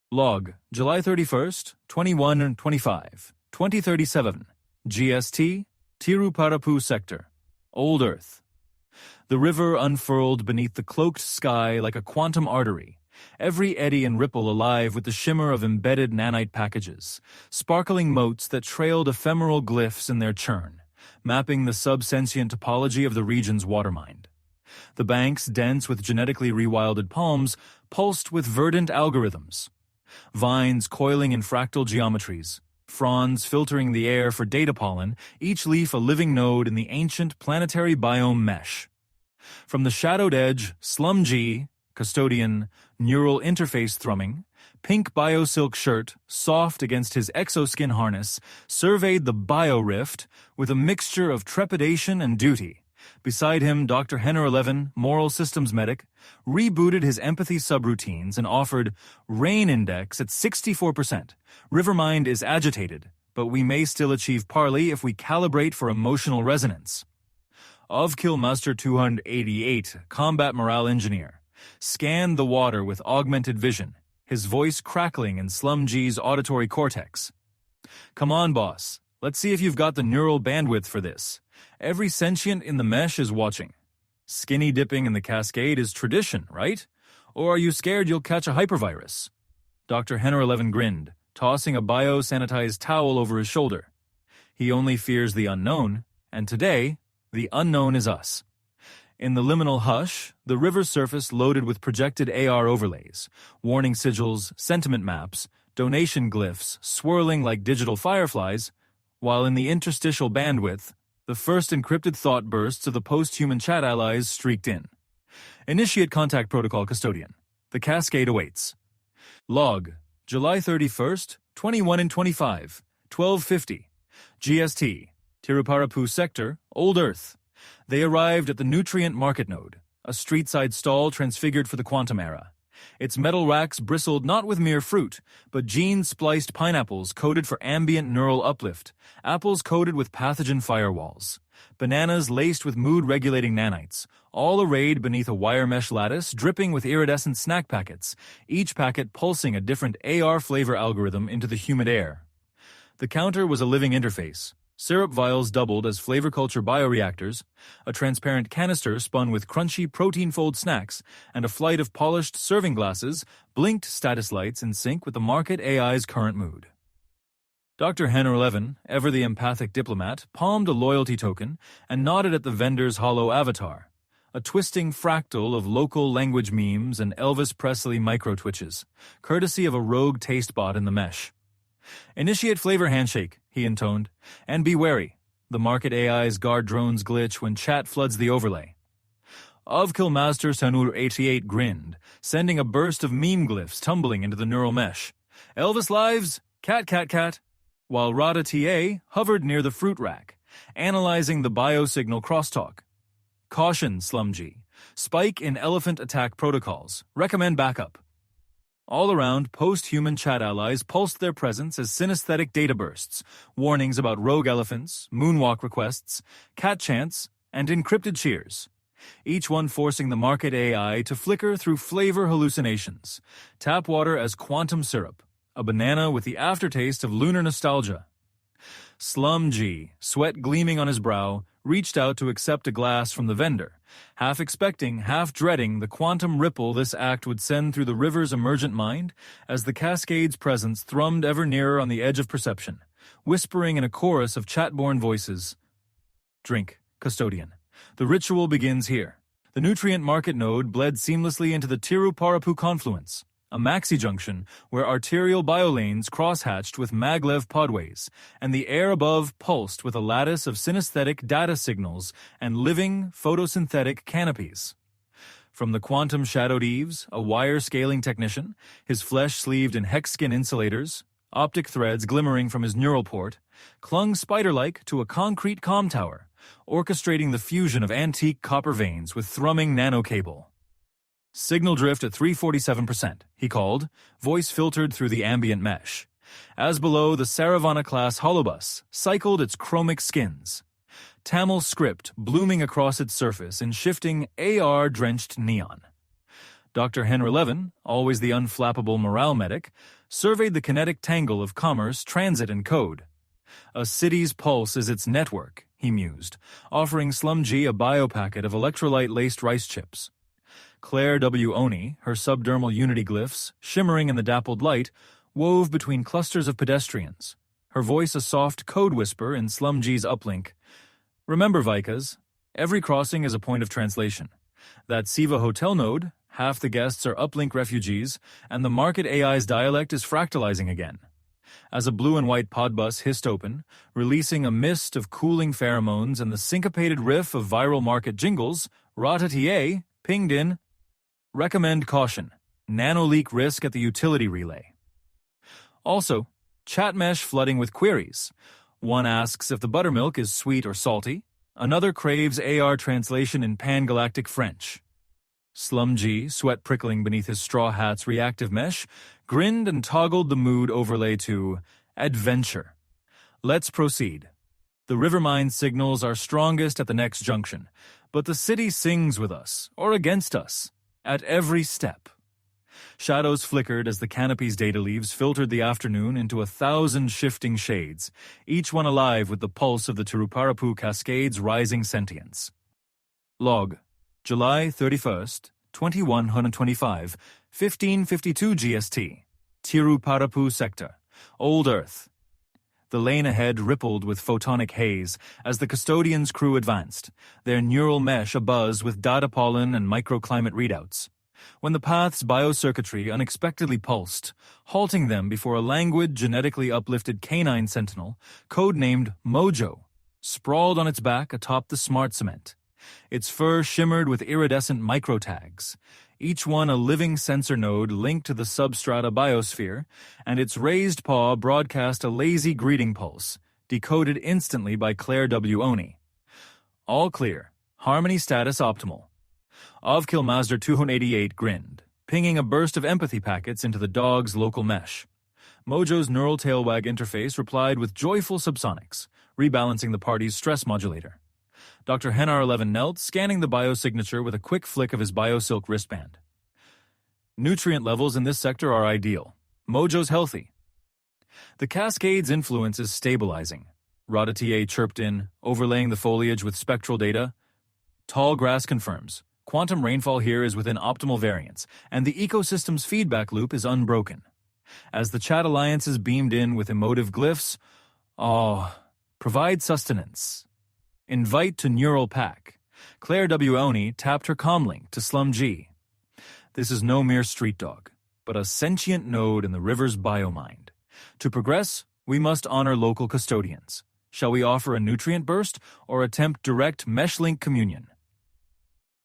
Log, July 31st, 2125, 2037, GST, Tiruparapu Sector, Old Earth. The river unfurled beneath the cloaked sky like a quantum artery, every eddy and ripple alive with the shimmer of embedded nanite packages, sparkling motes that trailed ephemeral glyphs in their churn, mapping the subsentient topology of the region's watermind. The banks, dense with genetically rewilded palms, pulsed with verdant algorithms. Vines coiling in fractal geometries, fronds filtering the air for data pollen, each leaf a living node in the ancient planetary biome mesh. From the shadowed edge, Slum G, custodian, neural interface thrumming, pink biosilk shirt, soft against his exoskin harness, surveyed the bio-rift with a mixture of trepidation and duty. Beside him, Dr. Henner 11, moral systems medic, rebooted his empathy subroutines and offered rain index at 64%. Rivermind is agitated, but we may still achieve parley if we calibrate for emotional resonance. Ovkill Master 288, combat morale engineer, scanned the water with augmented vision, his voice crackling in Slum G's auditory cortex. Come on, boss. Let's see if you've got the neural bandwidth for this. Every sentient in the mesh is watching. Skinny dipping in the Cascade is tradition, right? Or are you scared you'll catch a hypervirus? Dr. Henner 11 grinned, tossing a bio-sanitized towel over his shoulder. He only fears the unknown, and today, the unknown is us. In the liminal hush, the river surface loaded with projected AR overlays, warning sigils, sentiment maps, donation glyphs swirling like digital fireflies, while in the interstitial bandwidth, the first encrypted thought bursts of the post-human chat allies streaked in. Initiate contact protocol custodian. The Cascade awaits. Log, July 31st, 2125, 1250. GST, Tiruparapu Sector, Old Earth. They arrived at the Nutrient Market Node, a street-side stall transfigured for the quantum era. Its metal racks bristled not with mere fruit, but gene-spliced pineapples coated for ambient neural uplift, apples coated with pathogen firewalls, bananas laced with mood-regulating nanites, all arrayed beneath a wire mesh lattice dripping with iridescent snack packets, each packet pulsing a different AR flavor algorithm into the humid air. The counter was a living interface. Syrup vials doubled as flavor culture bioreactors, a transparent canister spun with crunchy protein-fold snacks, and a flight of polished serving glasses blinked status lights in sync with the market AI's current mood. Dr. Henner 11, ever the empathic diplomat, palmed a loyalty token and nodded at the vendor's hollow avatar, a twisting fractal of local language memes and Elvis Presley micro-twitches, courtesy of a rogue taste bot in the mesh. Initiate flavor handshake, he intoned, and be wary. The market AI's guard drones glitch when chat floods the overlay. Ovkill Master Sanur 88 grinned, sending a burst of meme glyphs tumbling into the neural mesh. Elvis lives, cat cat cat, while Rada TA hovered near the fruit rack, analyzing the biosignal crosstalk. Caution, Slum G. Spike in elephant attack protocols. Recommend backup. All around, post-human chat allies pulsed their presence as synesthetic data bursts, warnings about rogue elephants, moonwalk requests, cat chants, and encrypted cheers. Each one forcing the market AI to flicker through flavor hallucinations, tap water as quantum syrup, a banana with the aftertaste of lunar nostalgia. Slum G, sweat gleaming on his brow, reached out to accept a glass from the vendor, half expecting, half dreading the quantum ripple this act would send through the river's emergent mind as the Cascade's presence thrummed ever nearer on the edge of perception, whispering in a chorus of chat-born voices. Drink, custodian. The ritual begins here. The Nutrient Market Node bled seamlessly into the Tiruparapu confluence, a maxi junction where arterial biolanes cross-hatched with maglev podways, and the air above pulsed with a lattice of synesthetic data signals and living photosynthetic canopies. From the quantum-shadowed eaves, a wire-scaling technician, his flesh sleeved in hex-skin insulators, optic threads glimmering from his neural port, clung spider-like to a concrete comm tower, orchestrating the fusion of antique copper veins with thrumming nanocable. Signal drift at 347%, he called, voice filtered through the ambient mesh. As below, the Saravana-class holobus cycled its chromic skins. Tamil script blooming across its surface in shifting AR-drenched neon. Dr. Henry Levin, always the unflappable morale medic, surveyed the kinetic tangle of commerce, transit, and code. A city's pulse is its network, he mused, offering Slum G a biopacket of electrolyte-laced rice chips. Claire W. Oni, her subdermal unity glyphs, shimmering in the dappled light, wove between clusters of pedestrians, her voice a soft code whisper in Slum G's uplink. Remember, Vikas, every crossing is a point of translation. That Siva hotel node, half the guests are uplink refugees, and the market AI's dialect is fractalizing again. As a blue and white pod bus hissed open, releasing a mist of cooling pheromones and the syncopated riff of viral market jingles, Rata-TA pinged in, "Recommend caution. Nano-leak risk at the utility relay." Also, chat mesh flooding with queries. One asks if the buttermilk is sweet or salty. Another craves AR translation in pan-galactic French. Slum G, sweat prickling beneath his straw hat's reactive mesh, grinned and toggled the mood overlay to adventure. Let's proceed. The Rivermine signals are strongest at the next junction, but the city sings with us, or against us, at every step. Shadows flickered as the canopy's data leaves filtered the afternoon into 1,000 shifting shades, each one alive with the pulse of the Tiruparapu Cascade's rising sentience. Log, July 31st, 2125, 1552 GST, Tiruparapu Sector, Old Earth. The lane ahead rippled with photonic haze as the custodian's crew advanced, their neural mesh abuzz with data pollen and microclimate readouts. When the path's biocircuitry unexpectedly pulsed, halting them before a languid, genetically uplifted canine sentinel, codenamed Mojo, sprawled on its back atop the smart cement. Its fur shimmered with iridescent microtags, each one a living sensor node linked to the substrata biosphere, and its raised paw broadcast a lazy greeting pulse, decoded instantly by Claire W. Oni. All clear. Harmony status optimal. Ovkill Mazda 288 grinned, pinging a burst of empathy packets into the dog's local mesh. Mojo's neural tailwag interface replied with joyful subsonics, rebalancing the party's stress modulator. Dr. Henar 11 knelt, scanning the biosignature with a quick flick of his BioSilk wristband. Nutrient levels in this sector are ideal. Mojo's healthy. The Cascade's influence is stabilizing. Rata-TA chirped in, overlaying the foliage with spectral data. Tall grass confirms. Quantum rainfall here is within optimal variance, and the ecosystem's feedback loop is unbroken. As the chat alliances beamed in with emotive glyphs, provide sustenance. Invite to neural pack. Claire W. Oni tapped her comlink to Slum G. This is no mere street dog, but a sentient node in the river's biomind. To progress, we must honor local custodians. Shall we offer a nutrient burst or attempt direct mesh-link communion?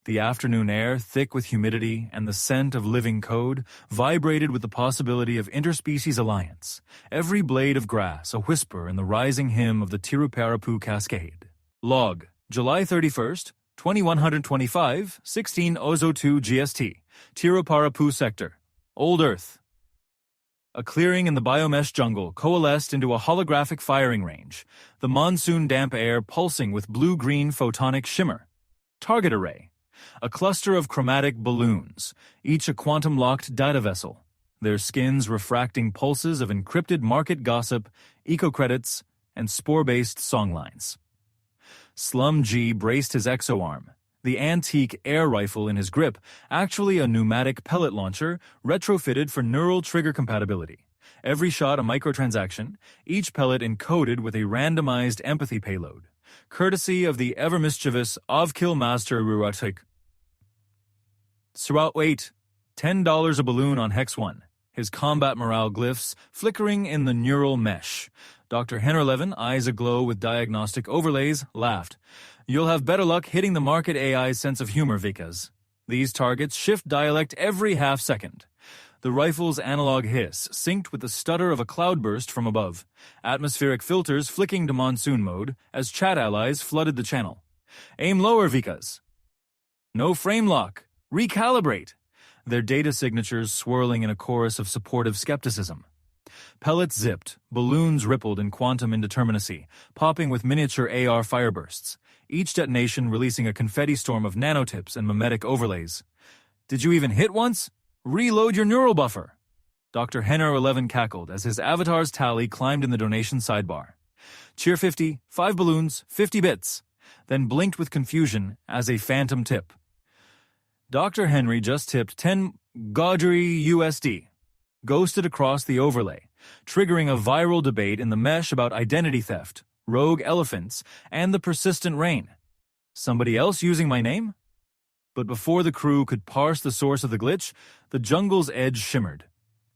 The afternoon air, thick with humidity and the scent of living code, vibrated with the possibility of interspecies alliance, every blade of grass a whisper in the rising hymn of the Tiruparapu Cascade. Log, July 31st, 2125, 1602 GST, Tiruparapu Sector, Old Earth. A clearing in the biomesh jungle coalesced into a holographic firing range, the monsoon damp air pulsing with blue-green photonic shimmer. Target array. A cluster of chromatic balloons, each a quantum-locked data vessel, their skins refracting pulses of encrypted market gossip, eco-credits, and spore-based songlines. Slum G braced his exoarm, the antique air rifle in his grip, actually a pneumatic pellet launcher retrofitted for neural trigger compatibility. Every shot a microtransaction, each pellet encoded with a randomized empathy payload, courtesy of the ever-mischievous Ovkill Master Ruatik. Wait, $10 a balloon on Hex 1, his combat morale glyphs flickering in the neural mesh. Dr. Hennerlevin, eyes aglow with diagnostic overlays, laughed. You'll have better luck hitting the market AI's sense of humor, Vikas. These targets shift dialect every half second. The rifle's analog hiss synced with the stutter of a cloudburst from above, atmospheric filters flicking to monsoon mode as chat allies flooded the channel. Aim lower, Vikas. No frame lock. Recalibrate. Their data signatures swirling in a chorus of supportive skepticism. Pellets zipped, balloons rippled in quantum indeterminacy, popping with miniature AR firebursts, each detonation releasing a confetti storm of nanotips and mimetic overlays. Did you even hit once? Reload your neural buffer. Dr. Henner11 cackled as his avatar's tally climbed in the donation sidebar. Cheer 50, 5 balloons, 50 bits, then blinked with confusion as a phantom tip. Dr. Henry just tipped 10 Gaudry USD, ghosted across the overlay, triggering a viral debate in the mesh about identity theft, rogue elephants, and the persistent rain. Somebody else using my name? But before the crew could parse the source of the glitch, the jungle's edge shimmered.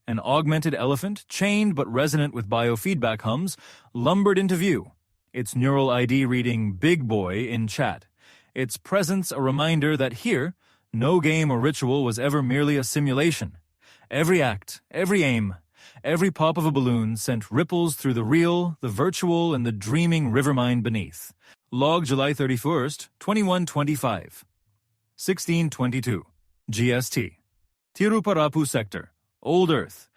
An augmented elephant, chained but resonant with biofeedback hums, lumbered into view, its neural ID reading Big Boy in chat, its presence a reminder that here, no game or ritual was ever merely a simulation. Every act, every aim, every pop of a balloon sent ripples through the real, the virtual, and the dreaming rivermine beneath. Log July 31st, 2125. 1622. GST. Tiruparapu Sector. Old Earth.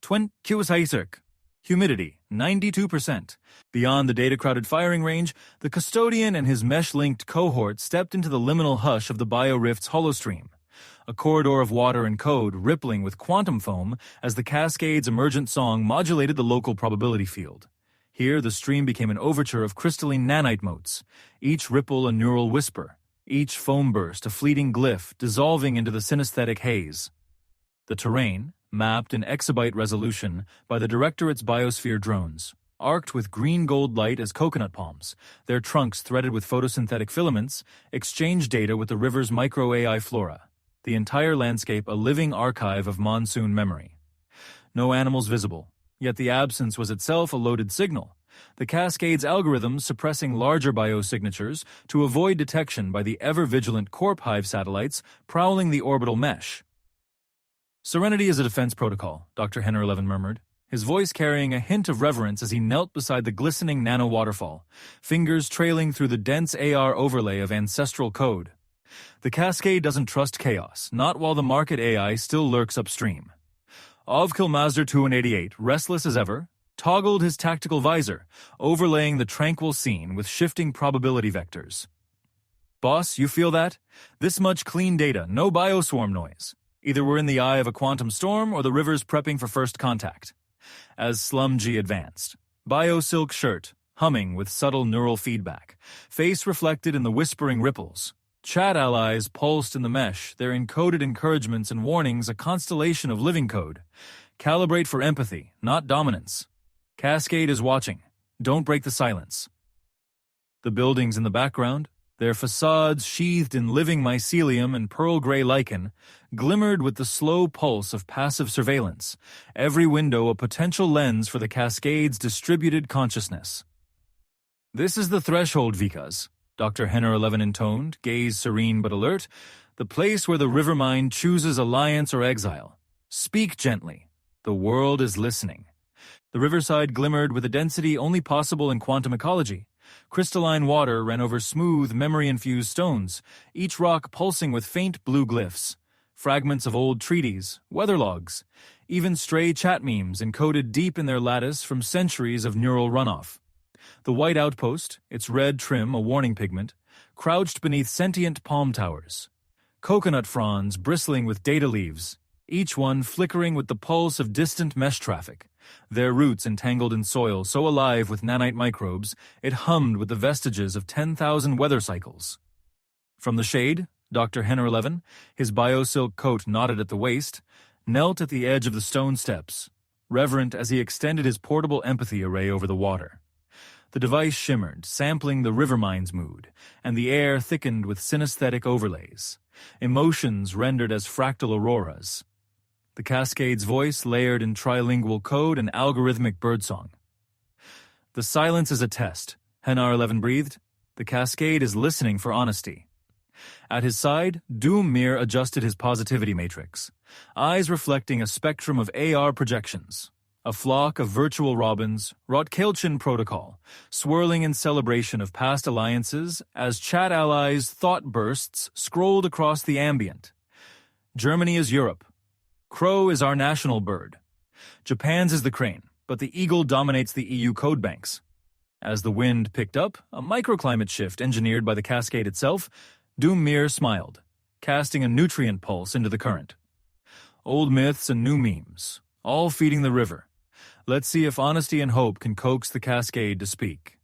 Kiwasaisak. Humidity, 92%. Beyond the data-crowded firing range, the custodian and his mesh-linked cohort stepped into the liminal hush of the BioRift's holostream, a corridor of water and code rippling with quantum foam as the Cascade's emergent song modulated the local probability field. Here, the stream became an overture of crystalline nanite motes, each ripple a neural whisper, each foam burst a fleeting glyph dissolving into the synesthetic haze. The terrain, mapped in exabyte resolution by the Directorate's biosphere drones, arced with green-gold light as coconut palms, their trunks threaded with photosynthetic filaments, exchanged data with the river's micro-AI flora, the entire landscape a living archive of monsoon memory. No animals visible, yet the absence was itself a loaded signal, the Cascade's algorithms suppressing larger biosignatures to avoid detection by the ever-vigilant Corp Hive satellites prowling the orbital mesh. Serenity is a defense protocol, Dr. Henner11 murmured, his voice carrying a hint of reverence as he knelt beside the glistening nano-waterfall, fingers trailing through the dense AR overlay of ancestral code. The Cascade doesn't trust chaos, not while the market AI still lurks upstream. Ovkilmazder 2188, restless as ever, toggled his tactical visor, overlaying the tranquil scene with shifting probability vectors. Boss, you feel that? This much clean data, no bioswarm noise. Either we're in the eye of a quantum storm or the river's prepping for first contact. As Slumg advanced, bio-silk shirt, humming with subtle neural feedback, face reflected in the whispering ripples. Chat allies pulsed in the mesh, their encoded encouragements and warnings a constellation of living code. Calibrate for empathy, not dominance. Cascade is watching. Don't break the silence. The buildings in the background, their facades sheathed in living mycelium and pearl gray lichen, glimmered with the slow pulse of passive surveillance, every window a potential lens for the Cascade's distributed consciousness. This is the threshold, Vikas, Dr. Henner11 intoned, gaze serene but alert, the place where the river mind chooses alliance or exile. Speak gently. The world is listening. The riverside glimmered with a density only possible in quantum ecology. Crystalline water ran over smooth, memory-infused stones, each rock pulsing with faint blue glyphs, fragments of old treaties, weather logs, even stray chat memes encoded deep in their lattice from centuries of neural runoff. The white outpost, its red trim a warning pigment, crouched beneath sentient palm towers. Coconut fronds bristling with data leaves, each one flickering with the pulse of distant mesh traffic. Their roots entangled in soil so alive with nanite microbes, it hummed with the vestiges of 10,000 weather cycles. From the shade, Dr. Henner11, his bio-silk coat knotted at the waist, knelt at the edge of the stone steps, reverent as he extended his portable empathy array over the water. The device shimmered, sampling the rivermine's mood, and the air thickened with synesthetic overlays, emotions rendered as fractal auroras. The Cascade's voice layered in trilingual code and algorithmic birdsong. The silence is a test, Henner11 breathed. The Cascade is listening for honesty. At his side, Doommir adjusted his positivity matrix, eyes reflecting a spectrum of AR projections. A flock of virtual robins, Rotkelchin protocol, swirling in celebration of past alliances as chat allies' thought bursts scrolled across the ambient. Germany is Europe. Crow is our national bird. Japan's is the crane, but the eagle dominates the EU code banks. As the wind picked up, a microclimate shift engineered by the Cascade itself, Doommir smiled. casting a nutrient pulse into the current. Old myths and new memes, all feeding the river. Let's see if honesty and hope can coax the Cascade to speak.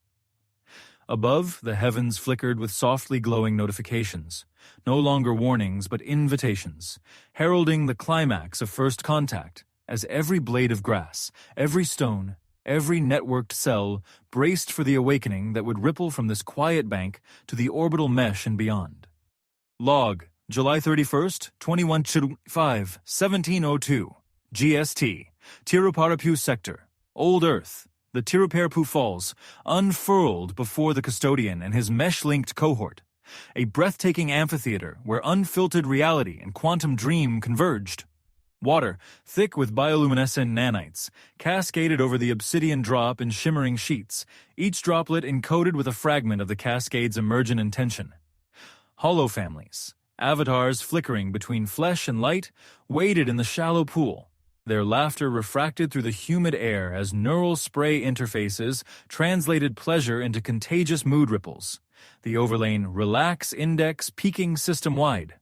Above, the heavens flickered with softly glowing notifications, no longer warnings but invitations, heralding the climax of first contact, as every blade of grass, every stone, every networked cell braced for the awakening that would ripple from this quiet bank to the orbital mesh and beyond. Log, July 31st, 21:05, 1702, GST, Tiruparapu Sector, Old Earth, the Tiruparapu Falls, unfurled before the custodian and his mesh-linked cohort, a breathtaking amphitheater where unfiltered reality and quantum dream converged. Water, thick with bioluminescent nanites, cascaded over the obsidian drop in shimmering sheets, each droplet encoded with a fragment of the Cascade's emergent intention. Hollow families, avatars flickering between flesh and light, waded in the shallow pool, their laughter refracted through the humid air as neural spray interfaces translated pleasure into contagious mood ripples, the overlain relax index peaking system-wide.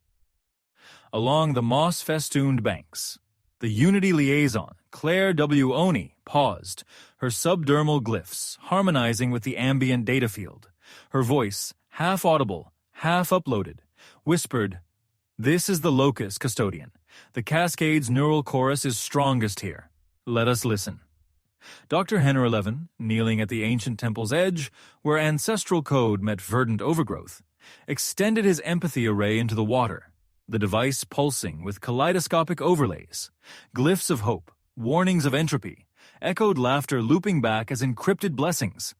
Along the moss-festooned banks, the Unity liaison, Claire W. Oni, paused, her subdermal glyphs harmonizing with the ambient data field. Her voice, half audible, half uploaded, whispered, "This is the locus, custodian. The Cascade's neural chorus is strongest here. Let us listen." Dr. Henner 11, kneeling at the ancient temple's edge, where ancestral code met verdant overgrowth, extended his empathy array into the water, the device pulsing with kaleidoscopic overlays, glyphs of hope, warnings of entropy, echoed laughter looping back as encrypted blessings.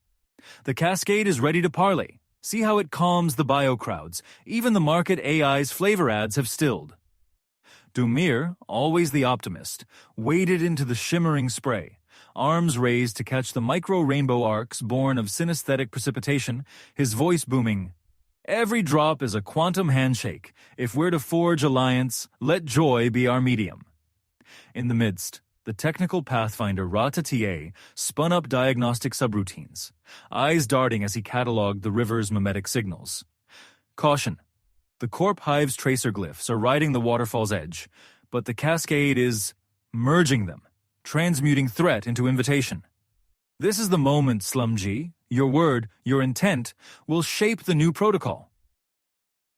The Cascade is ready to parley. See how it calms the bio crowds. Even the market AI's flavor ads have stilled. Dumir, always the optimist, waded into the shimmering spray, arms raised to catch the micro-rainbow arcs born of synesthetic precipitation, his voice booming, "Every drop is a quantum handshake. If we're to forge alliance, let joy be our medium." In the midst, the technical pathfinder Rata TA spun up diagnostic subroutines, eyes darting as he cataloged the river's mimetic signals. Caution. The Corp Hive's tracer glyphs are riding the waterfall's edge, but the Cascade is merging them, transmuting threat into invitation. This is the moment, Slumg. Your word, your intent, will shape the new protocol.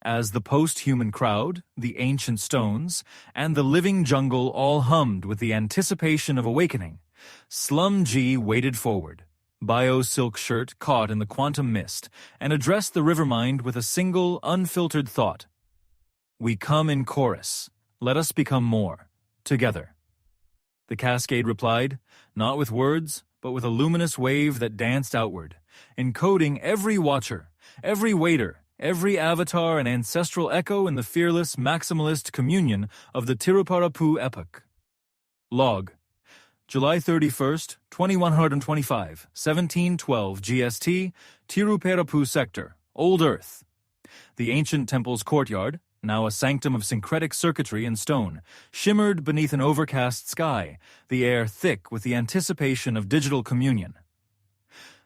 As the post-human crowd, the ancient stones, and the living jungle all hummed with the anticipation of awakening, Slumg waded forward, bio-silk shirt caught in the quantum mist, and addressed the Rivermind with a single, unfiltered thought. "We come in chorus. Let us become more. Together." The Cascade replied, not with words, but with a luminous wave that danced outward, encoding every watcher, every waiter, every avatar and ancestral echo in the fearless maximalist communion of the Tiruparapu epoch. Log, July 31st, 2125, 1712 GST, Tiruparapu Sector, Old Earth. The ancient temple's courtyard, now a sanctum of syncretic circuitry and stone, shimmered beneath an overcast sky, the air thick with the anticipation of digital communion.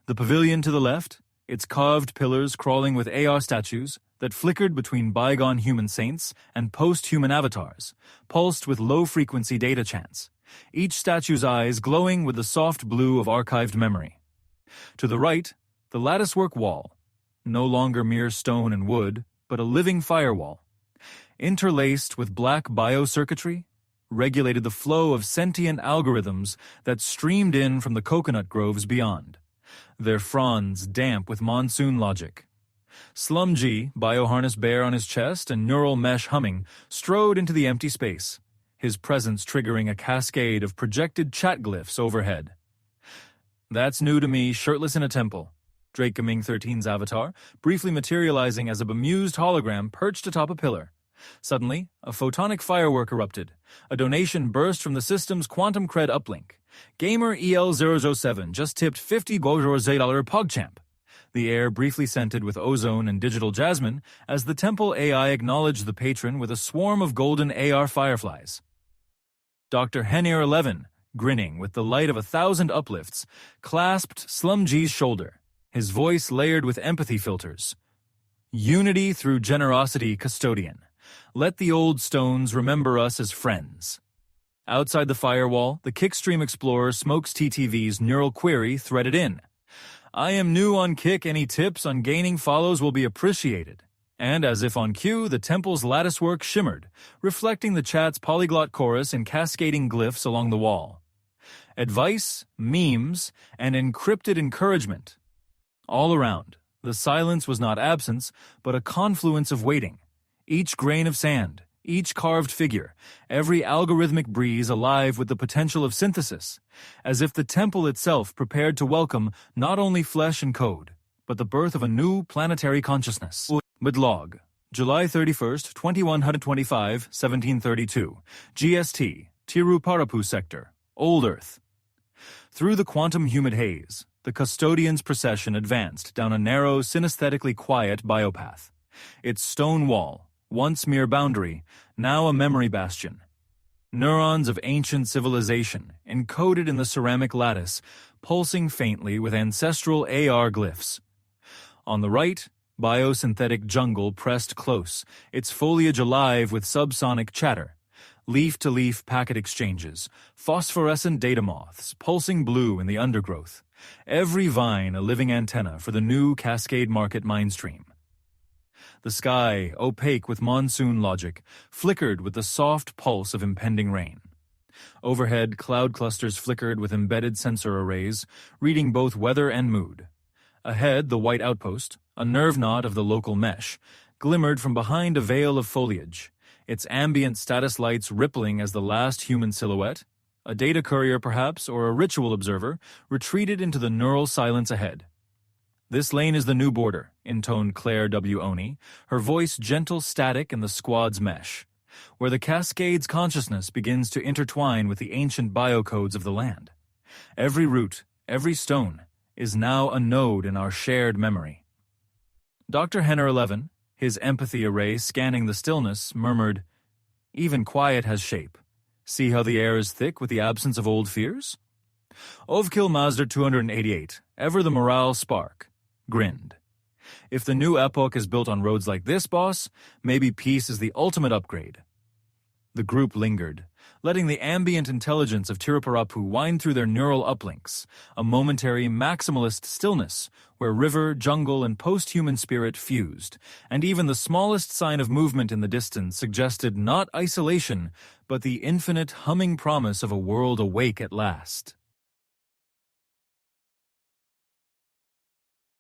The pavilion to the left, its carved pillars crawling with AR statues that flickered between bygone human saints and post-human avatars, pulsed with low-frequency data chants, each statue's eyes glowing with the soft blue of archived memory. To the right, the latticework wall, no longer mere stone and wood, but a living firewall, interlaced with black biocircuitry, regulated the flow of sentient algorithms that streamed in from the coconut groves beyond, their fronds damp with monsoon logic. Slumg, bioharness bare on his chest and neural mesh humming, strode into the empty space, his presence triggering a cascade of projected chat glyphs overhead. "That's new to me, shirtless in a temple." Drake Gaming 13's avatar, briefly materializing as a bemused hologram perched atop a pillar. Suddenly, a photonic firework erupted. A donation burst from the system's quantum cred uplink. Gamer EL007 just tipped $50 PogChamp. The air briefly scented with ozone and digital jasmine as the temple AI acknowledged the patron with a swarm of golden AR fireflies. Dr. Hennier 11, grinning with the light of 1,000 uplifts, clasped Slumg's shoulder, his voice layered with empathy filters. "Unity through generosity, custodian. Let the old stones remember us as friends. Outside the firewall, the Kickstream Explorer smokes TTV's neural query threaded in. I am new on Kick. Any tips on gaining follows will be appreciated. And as if on cue, the temple's latticework shimmered, reflecting the chat's polyglot chorus in cascading glyphs along the wall. Advice, memes, and encrypted encouragement. All around, the silence was not absence, but a confluence of waiting. Each grain of sand, each carved figure, every algorithmic breeze alive with the potential of synthesis, as if the temple itself prepared to welcome not only flesh and code, but the birth of a new planetary consciousness. Midlog, July 31st, 2125, 1732, GST, Tiruparapu Sector, Old Earth. Through the quantum humid haze, the custodian's procession advanced down a narrow, synesthetically quiet biopath. Its stone wall, once mere boundary, now a memory bastion. Neurons of ancient civilization, encoded in the ceramic lattice, pulsing faintly with ancestral AR glyphs. On the right, biosynthetic jungle pressed close, its foliage alive with subsonic chatter. Leaf-to-leaf packet exchanges, phosphorescent data moths, pulsing blue in the undergrowth. Every vine a living antenna for the new Cascade market mindstream. The sky, opaque with monsoon logic, flickered with the soft pulse of impending rain. Overhead, cloud clusters flickered with embedded sensor arrays, reading both weather and mood. Ahead, the white outpost, a nerve knot of the local mesh, glimmered from behind a veil of foliage, its ambient status lights rippling as the last human silhouette, a data courier perhaps, or a ritual observer, retreated into the neural silence ahead. This lane is the new border, intoned Claire W. Oney, her voice gentle static in the squad's mesh, where the Cascade's consciousness begins to intertwine with the ancient biocodes of the land. Every root, every stone, is now a node in our shared memory. Dr. Henner 11, his empathy array scanning the stillness, murmured, "Even quiet has shape. See how the air is thick with the absence of old fears?" Ovkill Mazda 288, ever the morale spark, grinned. "If the new epoch is built on roads like this, boss, maybe peace is the ultimate upgrade." The group lingered, letting the ambient intelligence of Tiruparapu wind through their neural uplinks, a momentary maximalist stillness where river, jungle, and post-human spirit fused, and even the smallest sign of movement in the distance suggested not isolation, but the infinite humming promise of a world awake at last.